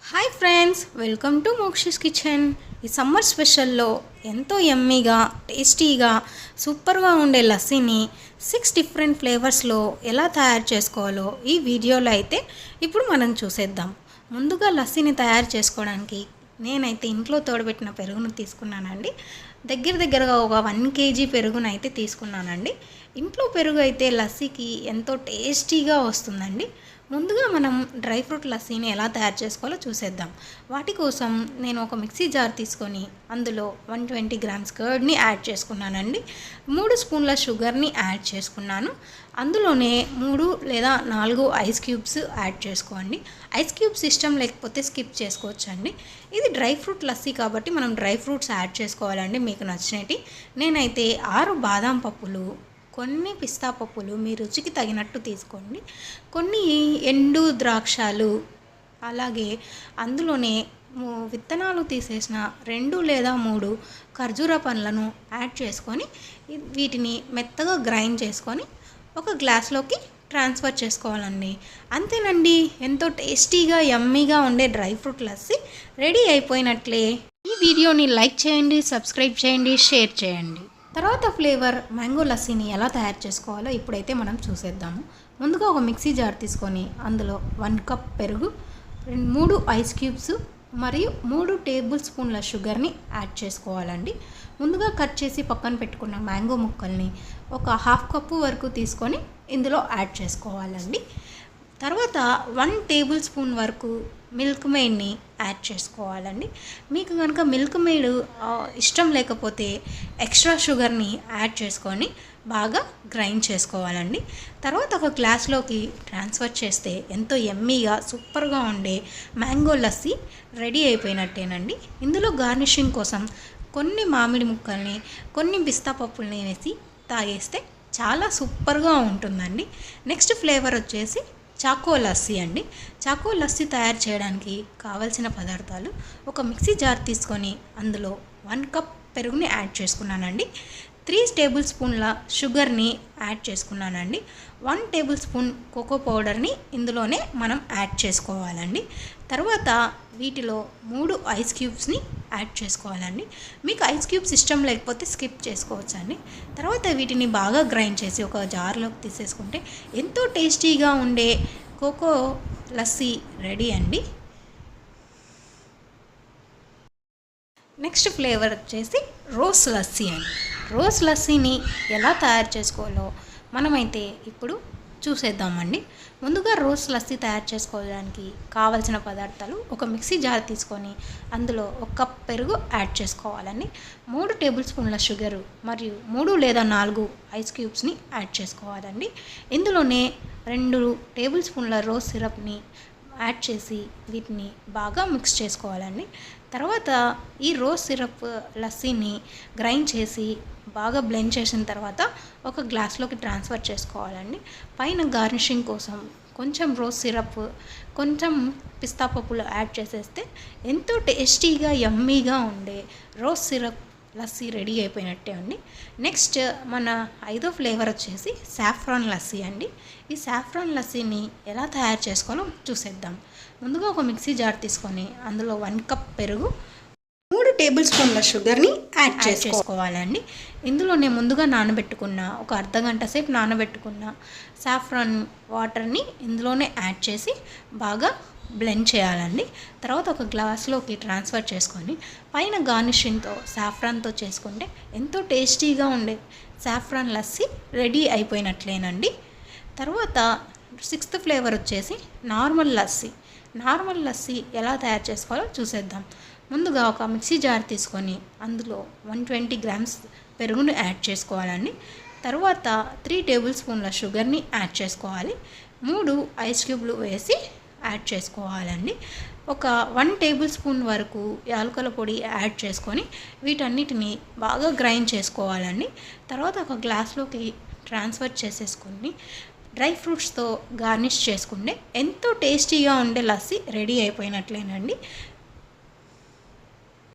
Hi friends, welcome to Mokshi's kitchen. ఈ summer స్పెషల్లో ఎంతో యమ్మీగా టేస్టీగా సూపర్గా ఉండే లస్సీని 6 డిఫరెంట్ ఫ్లేవర్స్లో ఎలా తయారు చేసుకోవాలో ఈ వీడియోలో అయితే ఇప్పుడు మనం చూసేద్దాం. ముందుగా లస్సీని తయారు చేసుకోవడానికి నేనైతే ఇంట్లో తోడబెట్టిన పెరుగును తీసుకున్నానండి. దగ్గరగా ఒక 1 కేజీ పెరుగును అయితే తీసుకున్నానండి. ఇంట్లో పెరుగు అయితే లస్సీకి ఎంతో టేస్టీగా వస్తుందండి. ముందుగా మనం డ్రై ఫ్రూట్ లస్సీని ఎలా తయారు చేసుకోవాలో చూసేద్దాం. వాటి కోసం నేను ఒక మిక్సీ జార్ తీసుకొని అందులో 120 గ్రామ్స్ కర్డ్ని యాడ్ చేసుకున్నానండి. 3 స్పూన్ల షుగర్ని యాడ్ చేసుకున్నాను. అందులోనే 3 లేదా 4 ఐస్ క్యూబ్స్ యాడ్ చేసుకోండి. ఐస్ క్యూబ్స్ ఇష్టం లేకపోతే స్కిప్ చేసుకోవచ్చండి. ఇది డ్రై ఫ్రూట్ లస్సీ కాబట్టి మనం డ్రై ఫ్రూట్స్ యాడ్ చేసుకోవాలండి మీకు నచ్చినవి. నేనైతే 6 బాదాం పప్పులు, కొన్ని పిస్తా పప్పులు మీ రుచికి తగినట్టు తీసుకోండి, కొన్ని ఎండు ద్రాక్షాలు, అలాగే అందులోనే విత్తనాలు తీసేసిన 2 లేదా 3 ఖర్జూర పండ్లను యాడ్ చేసుకొని వీటిని మెత్తగా గ్రైండ్ చేసుకొని ఒక గ్లాస్లోకి ట్రాన్స్ఫర్ చేసుకోవాలండి. అంతేనండి, ఎంతో టేస్టీగా యమ్మీగా ఉండే డ్రై ఫ్రూట్ లస్సీ రెడీ అయిపోయినట్లే. ఈ వీడియోని లైక్ చేయండి, సబ్స్క్రైబ్ చేయండి, షేర్ చేయండి. తర్వాత ఫ్లేవర్ మ్యాంగో లస్సీని ఎలా తయారు చేసుకోవాలో ఇప్పుడైతే మనం చూసేద్దాము. ముందుగా ఒక మిక్సీ జార్ తీసుకొని అందులో 1 కప్ పెరుగు, 3 ఐస్ క్యూబ్స్ మరియు 3 టేబుల్ స్పూన్ల షుగర్ని యాడ్ చేసుకోవాలండి. ముందుగా కట్ చేసి పక్కన పెట్టుకున్న మ్యాంగో ముక్కల్ని ఒక 1/2 కప్పు వరకు తీసుకొని ఇందులో యాడ్ చేసుకోవాలండి. తర్వాత 1 టేబుల్ స్పూన్ వరకు మిల్క్ మేడ్ని యాడ్ చేసుకోవాలండి. మీకు కనుక మిల్క్ మేడ్ ఇష్టం లేకపోతే ఎక్స్ట్రా షుగర్ని యాడ్ చేసుకొని బాగా గ్రైండ్ చేసుకోవాలండి. తర్వాత ఒక గ్లాస్లోకి ట్రాన్స్ఫర్ చేస్తే ఎంతో యమ్మీగా సూపర్గా ఉండే మ్యాంగో లస్సీ రెడీ అయిపోయినట్టేనండి. ఇందులో గార్నిషింగ్ కోసం కొన్ని మామిడి ముక్కల్ని, కొన్ని పిస్తా పప్పుల్ని వేసి తాగేస్తే చాలా సూపర్గా ఉంటుందండి. నెక్స్ట్ ఫ్లేవర్ వచ్చేసి చాకో లస్సీ అండి. చాకో లస్సీ తయారు చేయడానికి కావలసిన పదార్థాలు: ఒక మిక్సీ జార్ తీసుకొని అందులో 1 కప్ పెరుగుని యాడ్ చేసుకున్నానండి. 3 టేబుల్ స్పూన్ల షుగర్ని యాడ్ చేసుకున్నానండి. 1 టేబుల్ స్పూన్ కోకో పౌడర్ని ఇందులోనే మనం యాడ్ చేసుకోవాలండి. తర్వాత వీటిలో 3 ఐస్ క్యూబ్స్ని యాడ్ చేసుకోవాలండి. మీకు ఐస్ క్యూబ్స్ ఇష్టం లేకపోతే స్కిప్ చేసుకోవచ్చండి. తర్వాత వీటిని బాగా గ్రైండ్ చేసి ఒక జార్లోకి తీసేసుకుంటే ఎంతో టేస్టీగా ఉండే కోకో లస్సీ రెడీ అండి. నెక్స్ట్ ఫ్లేవర్ వచ్చేసి రోస్ లస్సీ అండి. రోస్ లస్సీని ఎలా తయారు చేసుకోవాలో మనమైతే ఇప్పుడు చూసేద్దామండి. ముందుగా రోస్ లస్సీ తయారు చేసుకోవడానికి కావలసిన పదార్థాలు: ఒక మిక్సీ జార్ తీసుకొని అందులో 1 కప్ పెరుగు యాడ్ చేసుకోవాలండి. 3 టేబుల్ స్పూన్ల షుగరు మరియు 3 లేదా 4 ఐస్ క్యూబ్స్ని యాడ్ చేసుకోవాలండి. ఇందులోనే 2 టేబుల్ స్పూన్ల రోజ్ సిరప్ని యాడ్ చేసి వీటిని బాగా మిక్స్ చేసుకోవాలండి. తర్వాత ఈ రోజ్ సిరప్ లస్సీని గ్రైండ్ చేసి బాగా బ్లెండ్ చేసిన తర్వాత ఒక గ్లాస్లోకి ట్రాన్స్ఫర్ చేసుకోవాలండి. పైన గార్నిషింగ్ కోసం కొంచెం రోజ్ సిరప్, కొంచెం పిస్తా పప్పులు యాడ్ చేసేస్తే ఎంతో టేస్టీగా యమ్మీగా ఉండే రోజ్ సిరప్ లస్సీ రెడీ అయిపోయినట్టే అండి. నెక్స్ట్ మన 5వ ఫ్లేవర్ వచ్చేసి సాఫ్రాన్ లస్సీ అండి. ఈ సాఫ్రాన్ లస్సీని ఎలా తయారు చేసుకోవాలో చూసేద్దాం. ముందుగా ఒక మిక్సీ జార్ తీసుకొని అందులో 1 కప్ పెరుగు, 3 టేబుల్ స్పూన్ల షుగర్ని యాడ్ చేసుకోవాలండి. ఇందులోనే ముందుగా నానబెట్టుకున్న ఒక అర్ధగంట సేపు నానబెట్టుకున్న సాఫ్రాన్ వాటర్ని ఇందులోనే యాడ్ చేసి బాగా బ్లెండ్ చేయాలండి. తర్వాత ఒక గ్లాస్లోకి ట్రాన్స్ఫర్ చేసుకొని పైన గార్నిషింగ్తో సాఫ్రాన్తో చేసుకుంటే ఎంతో టేస్టీగా ఉండే సాఫ్రాన్ లస్సీ రెడీ అయిపోయినట్లేనండి. తర్వాత 6th ఫ్లేవర్ వచ్చేసి నార్మల్ లస్సీ. నార్మల్ లస్సీ ఎలా తయారు చేసుకోవాలో చూసేద్దాం. ముందుగా ఒక మిక్సీ జార్ తీసుకొని అందులో 120 గ్రామ్స్ పెరుగును యాడ్ చేసుకోవాలండి. తర్వాత 3 టేబుల్ స్పూన్ల షుగర్ని యాడ్ చేసుకోవాలి. 3 ఐస్ క్యూబ్లు వేసి యాడ్ చేసుకోవాలండి. ఒక 1 టేబుల్ స్పూన్ వరకు యాలకుల పొడి యాడ్ చేసుకొని వీటన్నిటిని బాగా గ్రైండ్ చేసుకోవాలండి. తర్వాత ఒక గ్లాస్లోకి ట్రాన్స్ఫర్ చేసేసుకొని డ్రై ఫ్రూట్స్తో గార్నిష్ చేసుకుంటే ఎంతో టేస్టీగా ఉండే లస్సీ రెడీ అయిపోయినట్లేనండి.